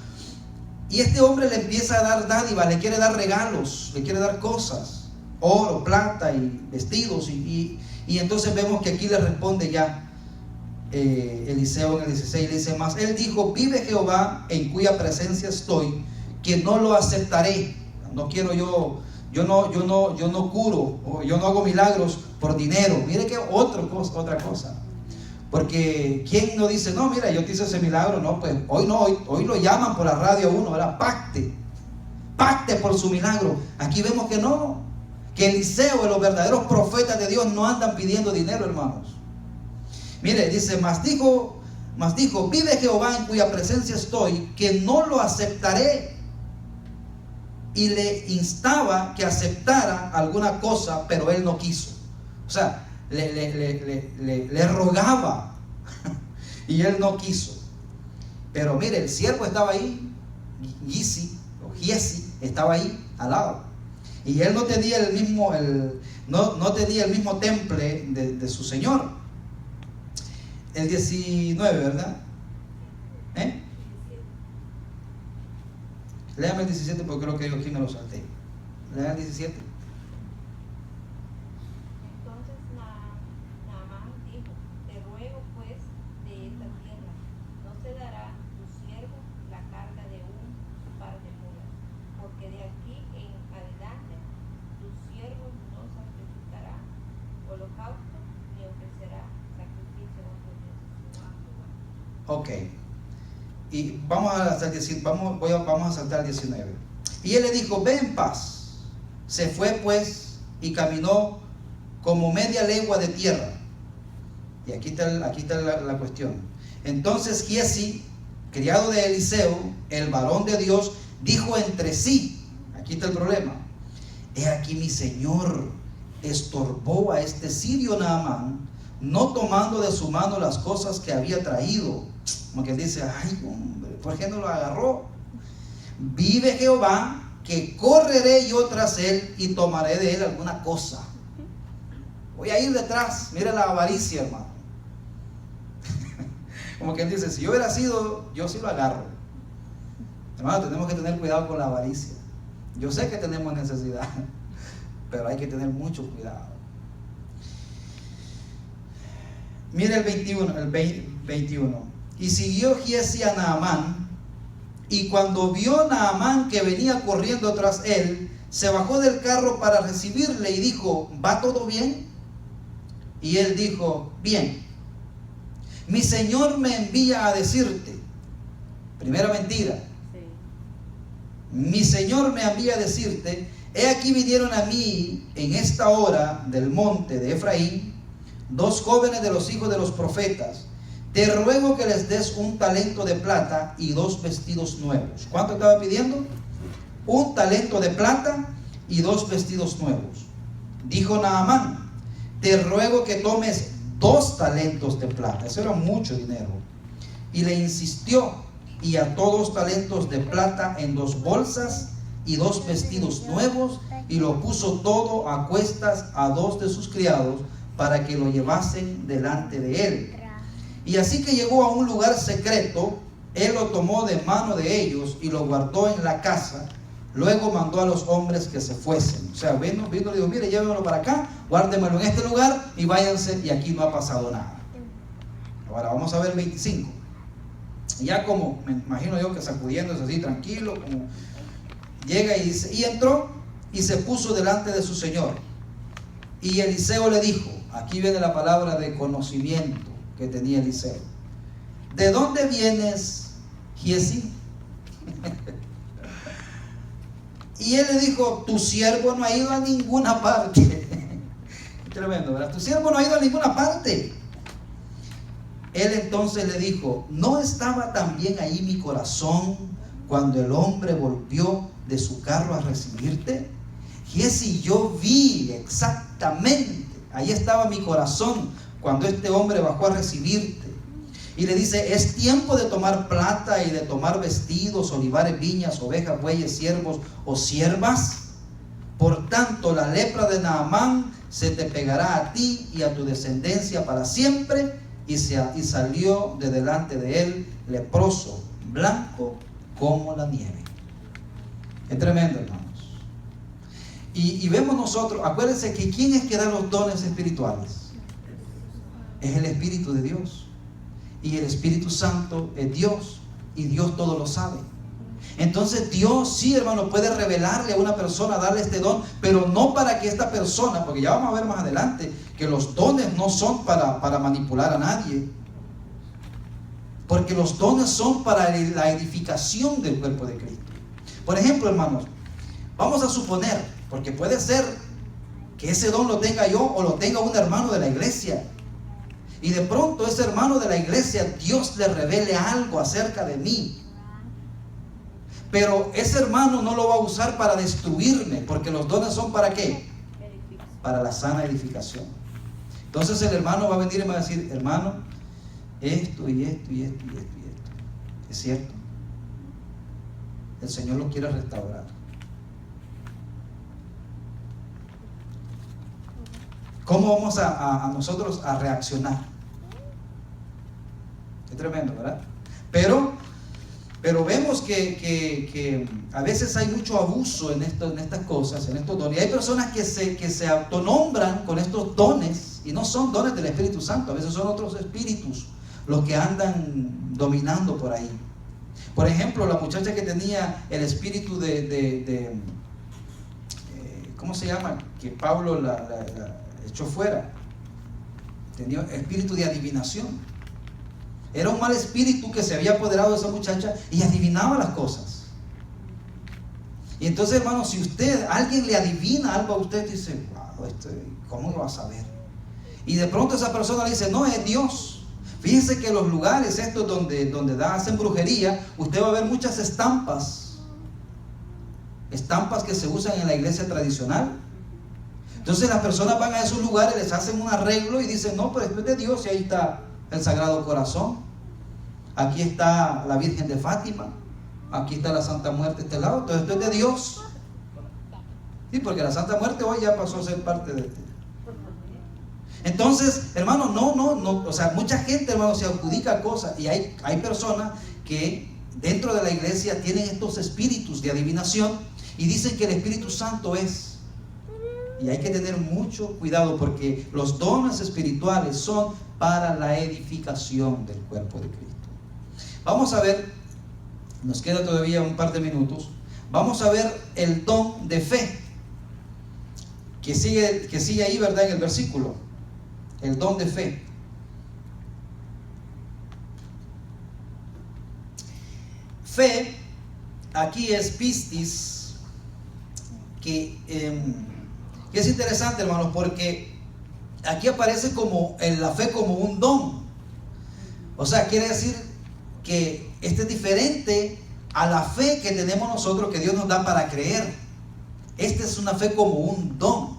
Y este hombre le empieza a dar dádiva, le quiere dar regalos, le quiere dar cosas, oro, plata y vestidos. Y entonces vemos que aquí le responde ya Eliseo en el 16, le dice, mas él dijo, vive Jehová en cuya presencia estoy, que no lo aceptaré. No quiero yo no curo, o yo no hago milagros por dinero. Mire que otra cosa. Porque ¿quién no dice, no, mira, yo te hice ese milagro? No, pues hoy lo llaman por la radio a uno, ¿verdad? Pacte por su milagro. Aquí vemos que no, que Eliseo y los verdaderos profetas de Dios no andan pidiendo dinero, hermanos. Mire, dice, mas dijo, vive Jehová en cuya presencia estoy, que no lo aceptaré. Y le instaba que aceptara alguna cosa, pero él no quiso. O sea, le rogaba y él no quiso. Pero mire, el siervo estaba ahí, Giesi estaba ahí al lado, y él no tenía el mismo temple de su señor. El 19, ¿verdad? Léame el 17 porque creo que yo aquí me lo salté. Léame el 17. Entonces Naamán dijo, te ruego pues de esta tierra, no se dará a tu siervo la carga de un par de mulas, porque de aquí en adelante tu siervo no sacrificará holocausto ni ofrecerá sacrificio unto Jehová. Ok. Y vamos a saltar al 19. Y él le dijo, ve en paz. Se fue pues y caminó como media legua de tierra. Y aquí está la cuestión. Entonces Giesi, que criado de Eliseo, el varón de Dios, dijo entre sí, aquí está el problema: he aquí mi señor estorbó a este sirio Naamán, no tomando de su mano las cosas que había traído. Como que dice: ay, hombre, ¿por qué no lo agarró? Vive Jehová, que correré yo tras él y tomaré de él alguna cosa. Voy a ir detrás. Mira la avaricia, hermano. Como quien dice: si yo hubiera sido, yo sí lo agarro. Hermano, tenemos que tener cuidado con la avaricia. Yo sé que tenemos necesidad, pero hay que tener mucho cuidado. Mira el 21. Y siguió Giezi a Naamán, y cuando vio Naamán que venía corriendo tras él, se bajó del carro para recibirle y dijo: ¿va todo bien? Y él dijo: bien. Mi señor me envía a decirte. Primera mentira. Sí. Mi señor me envía a decirte: he aquí vinieron a mí en esta hora del monte de Efraín 2 jóvenes de los hijos de los profetas. Te ruego que les des un talento de plata y 2 vestidos nuevos. ¿Cuánto estaba pidiendo? Un talento de plata y 2 vestidos nuevos. Dijo Naamán: te ruego que tomes 2 talentos de plata. Eso era mucho dinero. Y le insistió, y ató 2 talentos de plata en 2 bolsas y 2 vestidos nuevos, y lo puso todo a cuestas a 2 de sus criados para que lo llevasen delante de él. Y así que llegó a un lugar secreto, él lo tomó de mano de ellos y lo guardó en la casa. Luego mandó a los hombres que se fuesen. O sea, vino y le dijo: mire, llévenlo para acá, guárdemelo en este lugar y váyanse, y aquí no ha pasado nada. Ahora vamos a ver 25. Y ya, como me imagino yo que sacudiéndose así tranquilo, como llega y dice: y entró y se puso delante de su señor. Y Eliseo le dijo, aquí viene la palabra de conocimiento que tenía Eliseo: ¿de dónde vienes, Giezi? Y él le dijo: tu siervo no ha ido a ninguna parte. Tremendo, ¿verdad? Tu siervo no ha ido a ninguna parte. Él entonces le dijo: ¿no estaba también ahí mi corazón cuando el hombre volvió de su carro a recibirte? Giezi, yo vi exactamente, ahí estaba mi corazón cuando este hombre bajó a recibirte. Y le dice: es tiempo de tomar plata y de tomar vestidos, olivares, viñas, ovejas, bueyes, siervos o siervas. Por tanto, la lepra de Naamán se te pegará a ti y a tu descendencia para siempre. Y salió de delante de él leproso, blanco como la nieve. Es tremendo, hermanos. Y vemos nosotros, acuérdense que ¿quién es que da los dones espirituales? Es el Espíritu de Dios. Y el Espíritu Santo es Dios, y Dios todo lo sabe. Entonces Dios sí, hermano, puede revelarle a una persona, darle este don, pero no para que esta persona, porque ya vamos a ver más adelante que los dones no son para manipular a nadie, porque los dones son para la edificación del cuerpo de Cristo. Por ejemplo, hermanos, vamos a suponer, porque puede ser que ese don lo tenga yo o lo tenga un hermano de la iglesia, y de pronto ese hermano de la iglesia, Dios le revele algo acerca de mí, pero ese hermano no lo va a usar para destruirme, porque los dones son ¿para qué? Para la sana edificación. Entonces el hermano va a venir y va a decir: hermano, esto y esto y esto y esto y esto. Es cierto, el Señor lo quiere restaurar. ¿Cómo vamos a nosotros a reaccionar? Es tremendo, ¿verdad? Pero vemos que a veces hay mucho abuso en estas cosas, en estos dones. Y hay personas que se autonombran con estos dones y no son dones del Espíritu Santo. A veces son otros espíritus los que andan dominando por ahí. Por ejemplo, la muchacha que tenía el espíritu ¿cómo se llama? Que Pablo la echó fuera. Tenía espíritu de adivinación. Era un mal espíritu que se había apoderado de esa muchacha y adivinaba las cosas. Y entonces, hermano, si alguien le adivina algo a usted, dice: wow, ¿cómo lo va a saber? Y de pronto esa persona le dice: no, es Dios. Fíjense que los lugares estos donde hacen brujería, usted va a ver muchas estampas que se usan en la iglesia tradicional. Entonces las personas van a esos lugares, les hacen un arreglo y dicen, no, pero esto es de Dios, y ahí está el Sagrado Corazón, aquí está la Virgen de Fátima, aquí está la Santa Muerte a este lado, entonces esto es de Dios. Sí, porque la Santa Muerte hoy ya pasó a ser parte de ti. Entonces, hermano, no, o sea, mucha gente, hermano, se adjudica cosas, y hay personas que dentro de la iglesia tienen estos espíritus de adivinación y dicen que el Espíritu Santo es. Y hay que tener mucho cuidado, porque los dones espirituales son para la edificación del cuerpo de Cristo. Vamos a ver, nos queda todavía un par de minutos, vamos a ver el don de fe, que sigue ahí, ¿verdad? En el versículo, el don de fe. Fe, aquí es pistis, que es interesante, hermanos, porque aquí aparece como la fe como un don. O sea, quiere decir que este es diferente a la fe que tenemos nosotros, que Dios nos da para creer. Esta es una fe como un don.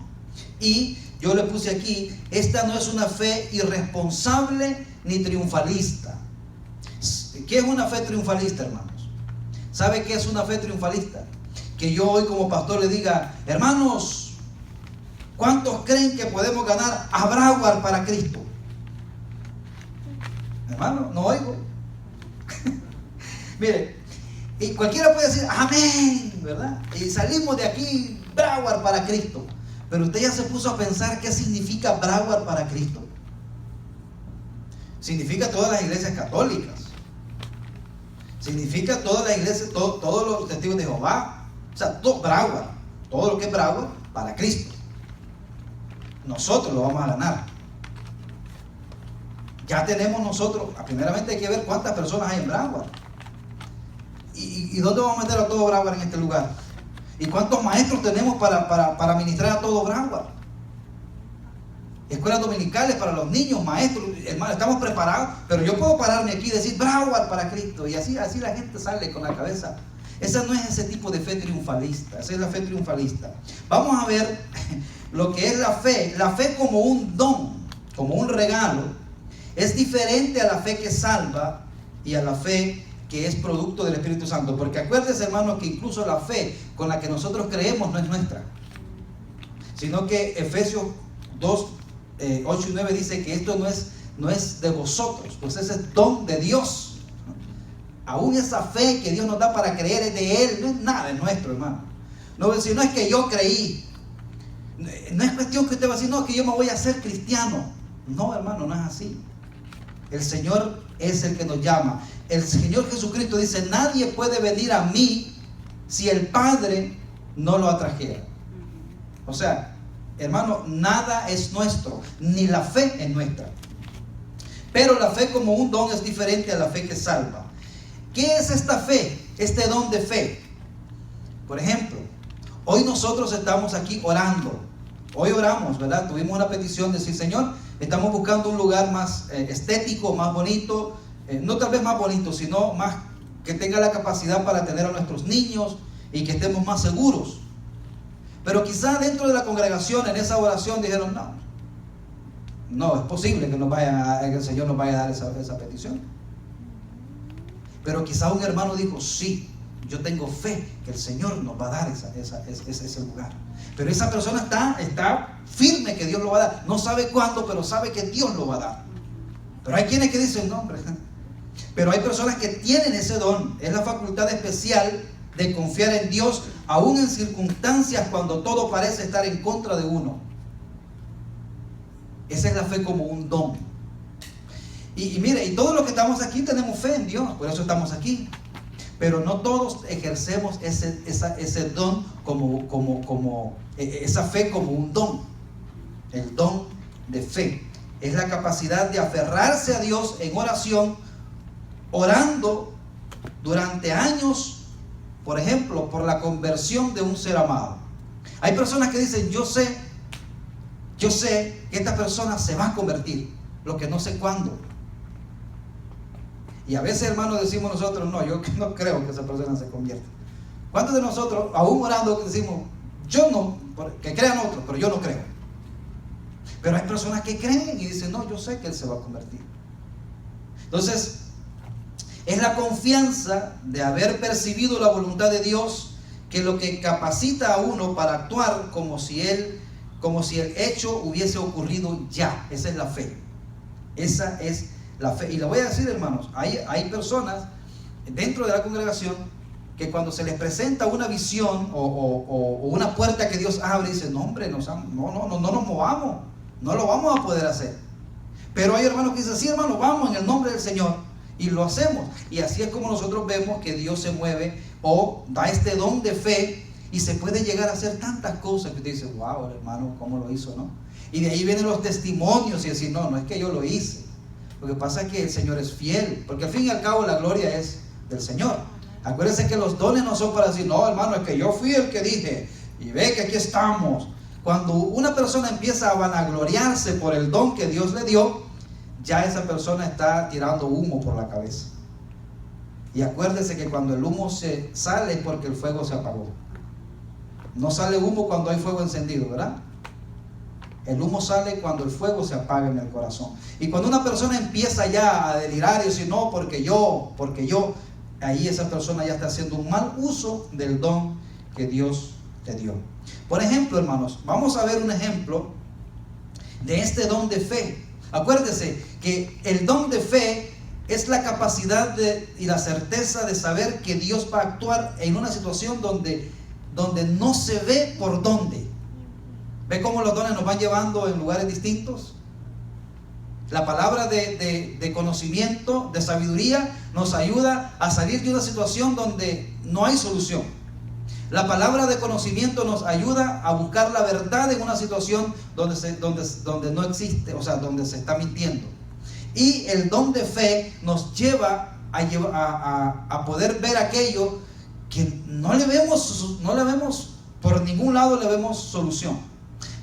Y yo le puse aquí, esta no es una fe irresponsable ni triunfalista. ¿Qué es una fe triunfalista, hermanos? ¿Sabe qué es una fe triunfalista? Que yo hoy como pastor le diga, hermanos, ¿cuántos creen que podemos ganar a Broward para Cristo? Hermano, no oigo. Mire, y cualquiera puede decir, amén, ¿verdad? Y salimos de aquí, Broward para Cristo. Pero usted ya se puso a pensar qué significa Broward para Cristo. Significa todas las iglesias católicas. Significa todas las iglesias, todos los testigos de Jehová. O sea, Broward, todo lo que es Broward para Cristo. Nosotros lo vamos a ganar. Ya tenemos nosotros, primeramente hay que ver cuántas personas hay en Broward. ¿Y dónde vamos a meter a todo Broward en este lugar? ¿Y cuántos maestros tenemos para ministrar a todo Broward? Escuelas dominicales para los niños, maestros, hermano, estamos preparados, pero yo puedo pararme aquí y decir Broward para Cristo, y así la gente sale con la cabeza. Esa no es ese tipo de fe triunfalista, esa es la fe triunfalista. Vamos a ver lo que es la fe como un don, como un regalo. Es diferente a la fe que salva y a la fe que es producto del Espíritu Santo, porque acuérdense, hermanos, que incluso la fe con la que nosotros creemos no es nuestra, sino que Efesios 2, 8 y 9 dice que esto no es de vosotros, pues ese es don de Dios. Aún esa fe que Dios nos da para creer es de Él, no es nada, es nuestro, hermano. No es que yo creí, no es cuestión que usted va a decir, no, que yo me voy a hacer cristiano. No, hermano, no es así. El Señor es el que nos llama. El Señor Jesucristo dice, nadie puede venir a mí si el Padre no lo atrajera. O sea, hermano, nada es nuestro, ni la fe es nuestra. Pero la fe como un don es diferente a la fe que salva. ¿Qué es esta fe? Este don de fe. Por ejemplo, hoy nosotros estamos aquí orando. Hoy oramos, ¿verdad? Tuvimos una petición de decir, Señor, estamos buscando un lugar más estético, más bonito, no tal vez más bonito, sino más que tenga la capacidad para tener a nuestros niños y que estemos más seguros. Pero quizá dentro de la congregación en esa oración dijeron, no es posible que el Señor nos vaya a dar esa petición. Pero quizá un hermano dijo, sí, yo tengo fe que el Señor nos va a dar ese lugar. Pero esa persona está firme que Dios lo va a dar. No sabe cuándo, pero sabe que Dios lo va a dar. Pero hay quienes que dicen, no, hombre. Pero hay personas que tienen ese don. Es la facultad especial de confiar en Dios, aún en circunstancias cuando todo parece estar en contra de uno. Esa es la fe como un don. Y mire, y todos los que estamos aquí tenemos fe en Dios, por eso estamos aquí. Pero no todos ejercemos ese don esa fe como un don. El don de fe es la capacidad de aferrarse a Dios en oración, orando durante años, por ejemplo, por la conversión de un ser amado. Hay personas que dicen, yo sé que esta persona se va a convertir, lo que no sé cuándo. Y a veces, hermanos, decimos nosotros, no, yo no creo que esa persona se convierta. ¿Cuántos de nosotros, aún orando, decimos, yo no, que crean otros, pero yo no creo? Pero hay personas que creen y dicen, no, yo sé que él se va a convertir. Entonces, es la confianza de haber percibido la voluntad de Dios que lo que capacita a uno para actuar como si el hecho hubiese ocurrido ya. Esa es la fe. Esa es la fe. Y le voy a decir, hermanos, hay personas dentro de la congregación que cuando se les presenta una visión o una puerta que Dios abre, dicen, no hombre, no nos movamos, no lo vamos a poder hacer. Pero hay hermanos que dicen, sí hermano, vamos en el nombre del Señor, y lo hacemos. Y así es como nosotros vemos que Dios se mueve o da este don de fe, y se puede llegar a hacer tantas cosas que usted dice, wow, hermano, ¿cómo lo hizo, no? Y de ahí vienen los testimonios y decir, no es que yo lo hice. Lo que pasa es que el Señor es fiel, porque al fin y al cabo la gloria es del Señor. Acuérdense que los dones no son para decir, no hermano, es que yo fui el que dije, y ve que aquí estamos. Cuando una persona empieza a vanagloriarse por el don que Dios le dio, ya esa persona está tirando humo por la cabeza. Y acuérdese que cuando el humo se sale es porque el fuego se apagó. No sale humo cuando hay fuego encendido, ¿verdad? El humo sale cuando el fuego se apaga en el corazón. Y cuando una persona empieza ya a delirar y decir, no, porque yo, ahí esa persona ya está haciendo un mal uso del don que Dios te dio. Por ejemplo, hermanos, vamos a ver un ejemplo de este don de fe. Acuérdese que el don de fe es la capacidad y la certeza de saber que Dios va a actuar en una situación donde no se ve por dónde. ¿Ve cómo los dones nos van llevando en lugares distintos? La palabra de conocimiento, de sabiduría, nos ayuda a salir de una situación donde no hay solución. La palabra de conocimiento nos ayuda a buscar la verdad en una situación donde no existe, o sea, donde se está mintiendo. Y el don de fe nos lleva a poder ver aquello que no le vemos por ningún lado, le vemos solución.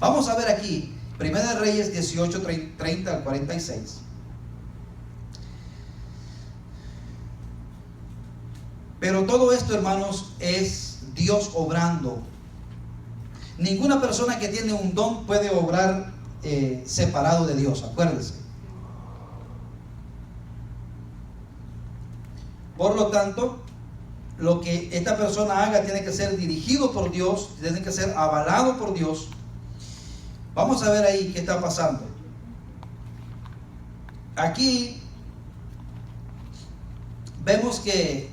Vamos a ver aquí, 1 Reyes 18, 30 al 46. Pero todo esto, hermanos, es Dios obrando. Ninguna persona que tiene un don puede obrar separado de Dios, acuérdense. Por lo tanto, lo que esta persona haga tiene que ser dirigido por Dios, tiene que ser avalado por Dios. Vamos a ver ahí qué está pasando. Aquí vemos que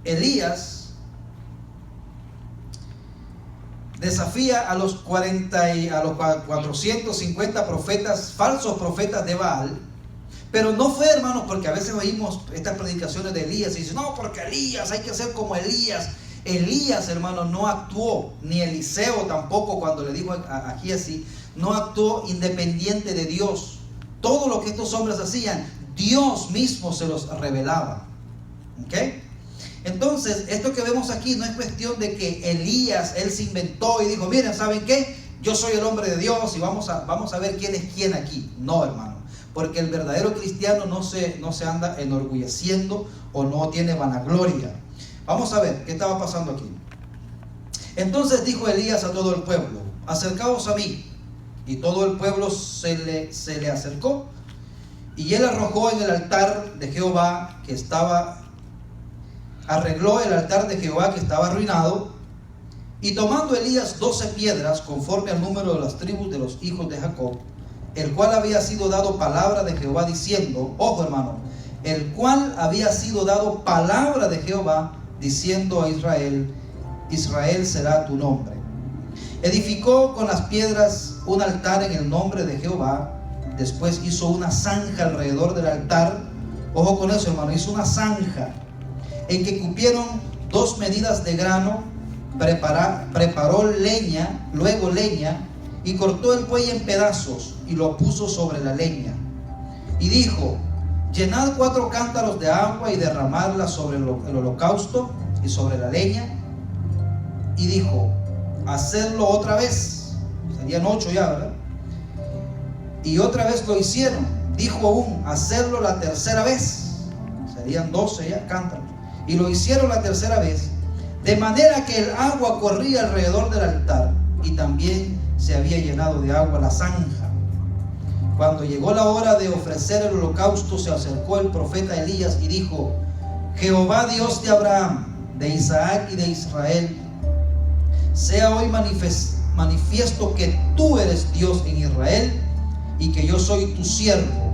Elías desafía a los 450 profetas, falsos profetas de Baal. Pero no fue, hermanos, porque a veces oímos estas predicaciones de Elías y dicen, no, porque Elías, hay que ser como Elías. Elías, hermano, no actuó, ni Eliseo tampoco, cuando le dijo a Giesi, no actuó independiente de Dios. Todo lo que estos hombres hacían, Dios mismo se los revelaba. ¿Ok? Entonces, esto que vemos aquí no es cuestión de que Elías, él se inventó y dijo, miren, ¿saben qué? Yo soy el hombre de Dios y vamos a ver quién es quién aquí. No, hermano. Porque el verdadero cristiano no se anda enorgulleciendo o no tiene vanagloria. Vamos a ver qué estaba pasando aquí. Entonces dijo Elías a todo el pueblo, acercaos a mí. Y todo el pueblo se le acercó. Y él arrojó en el altar de Jehová que estaba, arregló el altar de Jehová que estaba arruinado. Y tomando Elías 12 piedras, conforme al número de las tribus de los hijos de Jacob, el cual había sido dado palabra de Jehová diciendo, ojo hermano, el cual había sido dado palabra de Jehová diciendo a Israel, Israel será tu nombre. Edificó con las piedras un altar en el nombre de Jehová. Después hizo una zanja alrededor del altar. Ojo con eso, hermano, hizo una zanja en que cupieron 2 medidas de grano. Preparó leña, luego leña, y cortó el buey en pedazos y lo puso sobre la leña. Y dijo, llenad 4 cántaros de agua y derramadla sobre el holocausto y sobre la leña. Y dijo, hacedlo otra vez. Serían 8 ya, ¿verdad? Y otra vez lo hicieron. dijo aún: hacerlo la tercera vez. Serían 12 ya, cántalo. Y lo hicieron la tercera vez, de manera que el agua corría alrededor del altar, y también se había llenado de agua la zanja. Cuando llegó la hora de ofrecer el holocausto, se acercó el profeta Elías y dijo: Jehová, Dios de Abraham, de Isaac y de Israel, sea hoy manifiesto que tú eres Dios en Israel y que yo soy tu siervo.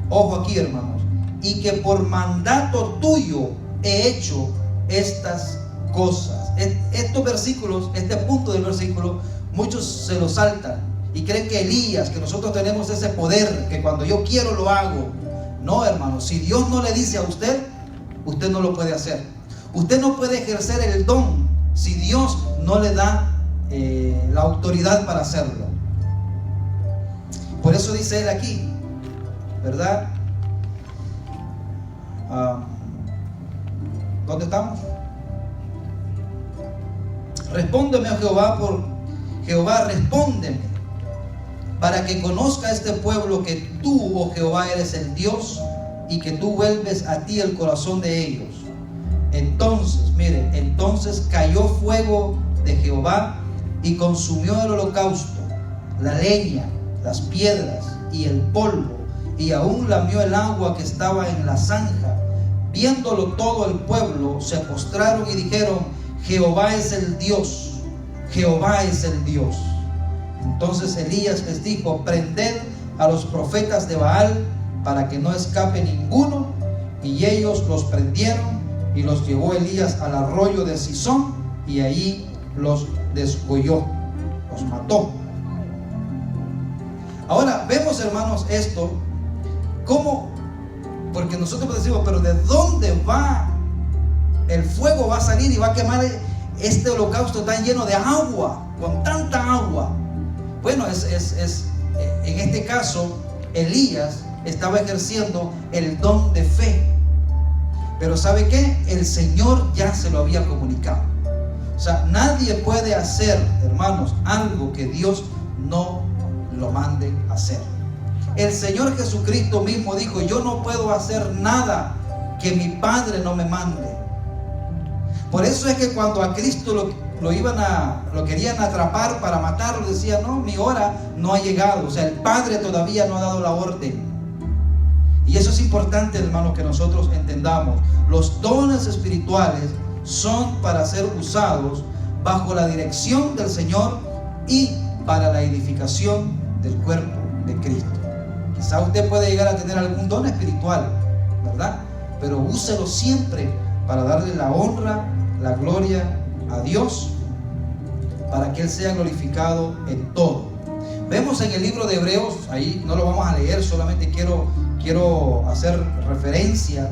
Ojo aquí, hermanos. Y que por mandato tuyo he hecho estas cosas. Estos versículos, este punto del versículo, muchos se lo saltan y creen que Elías, que nosotros tenemos ese poder, que cuando yo quiero lo hago. No, hermanos, si Dios no le dice a usted, usted no lo puede hacer. Usted no puede ejercer el don si Dios no le da la autoridad para hacerlo. Por eso dice él aquí, ¿verdad? ¿Dónde estamos? Respóndeme, oh Jehová, respóndeme, para que conozca este pueblo que tú, oh Jehová, eres el Dios, y que tú vuelves a ti el corazón de ellos. Entonces, mire, entonces cayó fuego de Jehová y consumió el holocausto, la leña, las piedras y el polvo, y aún lamió el agua que estaba en la zanja. Viéndolo todo el pueblo, se postraron y dijeron: Jehová es el Dios, Jehová es el Dios. Entonces Elías les dijo: prended a los profetas de Baal para que no escape ninguno. Y ellos los prendieron, y los llevó Elías al arroyo de Sison, y allí los desgolló, los mató. Ahora vemos, hermanos, esto como, porque nosotros decimos: pero ¿de dónde va el fuego? Va a salir y va a quemar este holocausto tan lleno de agua, con tanta agua. Bueno, en este caso Elías estaba ejerciendo el don de fe. Pero ¿sabe qué? El Señor ya se lo había comunicado. O sea, nadie puede hacer, hermanos, algo que Dios no lo mande a hacer. El Señor Jesucristo mismo dijo: yo no puedo hacer nada que mi Padre no me mande. Por eso es que cuando a Cristo lo querían atrapar para matarlo, decía: no, mi hora no ha llegado. O sea, el Padre todavía no ha dado la orden. Y eso es importante, hermanos, que nosotros entendamos. Los dones espirituales son para ser usados bajo la dirección del Señor y para la edificación del cuerpo de Cristo. Quizá usted puede llegar a tener algún don espiritual, ¿verdad? Pero úselo siempre para darle la honra, la gloria a Dios, para que Él sea glorificado en todo. Vemos en el libro de Hebreos, ahí no lo vamos a leer, solamente quiero hacer referencia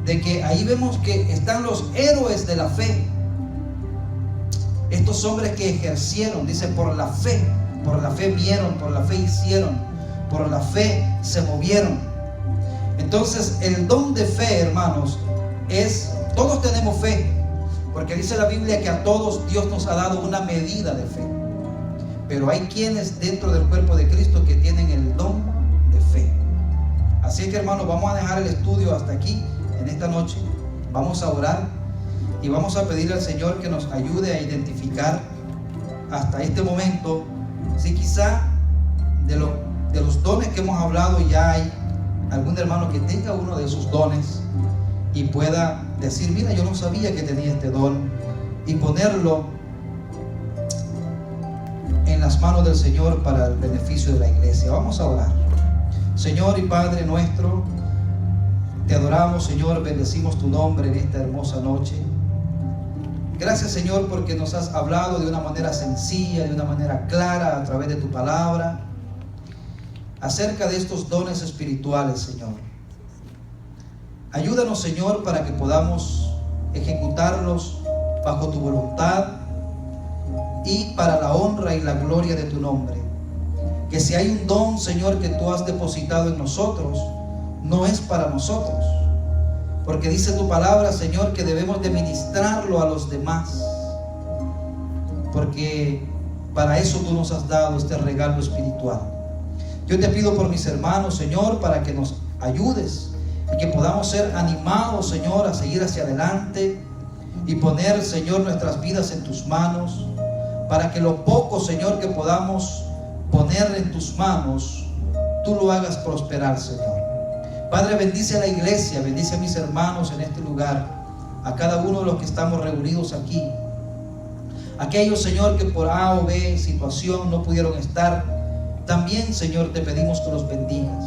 de que ahí vemos que están los héroes de la fe. Estos hombres que ejercieron, dice, por la fe vieron, por la fe hicieron, por la fe se movieron. Entonces el don de fe, hermanos, todos tenemos fe, porque dice la Biblia que a todos Dios nos ha dado una medida de fe. Pero hay quienes dentro del cuerpo de Cristo que tienen el don de fe. Así que, hermanos, vamos a dejar el estudio hasta aquí en esta noche. Vamos a orar y vamos a pedirle al Señor que nos ayude a identificar hasta este momento si quizá de los dones que hemos hablado ya hay algún hermano que tenga uno de esos dones y pueda decir: mira, yo no sabía que tenía este don, y ponerlo en las manos del Señor para el beneficio de la iglesia. Vamos a orar. Señor y Padre nuestro, te adoramos, Señor, bendecimos tu nombre en esta hermosa noche. Gracias, Señor, porque nos has hablado de una manera sencilla, de una manera clara, a través de tu palabra, acerca de estos dones espirituales, Señor. Ayúdanos, Señor, para que podamos ejecutarlos bajo tu voluntad y para la honra y la gloria de tu nombre. Que si hay un don, Señor, que tú has depositado en nosotros, no es para nosotros, porque dice tu palabra, Señor, que debemos de ministrarlo a los demás, porque para eso tú nos has dado este regalo espiritual. Yo te pido por mis hermanos, Señor, para que nos ayudes y que podamos ser animados, Señor, a seguir hacia adelante y poner, Señor, nuestras vidas en tus manos, para que lo poco, Señor, que podamos poner en tus manos, tú lo hagas prosperar, Señor. Padre, bendice a la iglesia, bendice a mis hermanos en este lugar, a cada uno de los que estamos reunidos aquí. Aquellos, Señor, que por A o B situación no pudieron estar, también, Señor, te pedimos que los bendigas.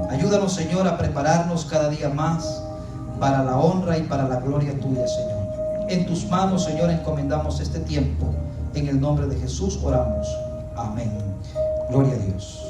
Ayúdanos, Señor, a prepararnos cada día más para la honra y para la gloria tuya, Señor. En tus manos, Señor, encomendamos este tiempo. En el nombre de Jesús oramos. Amén. Gloria a Dios.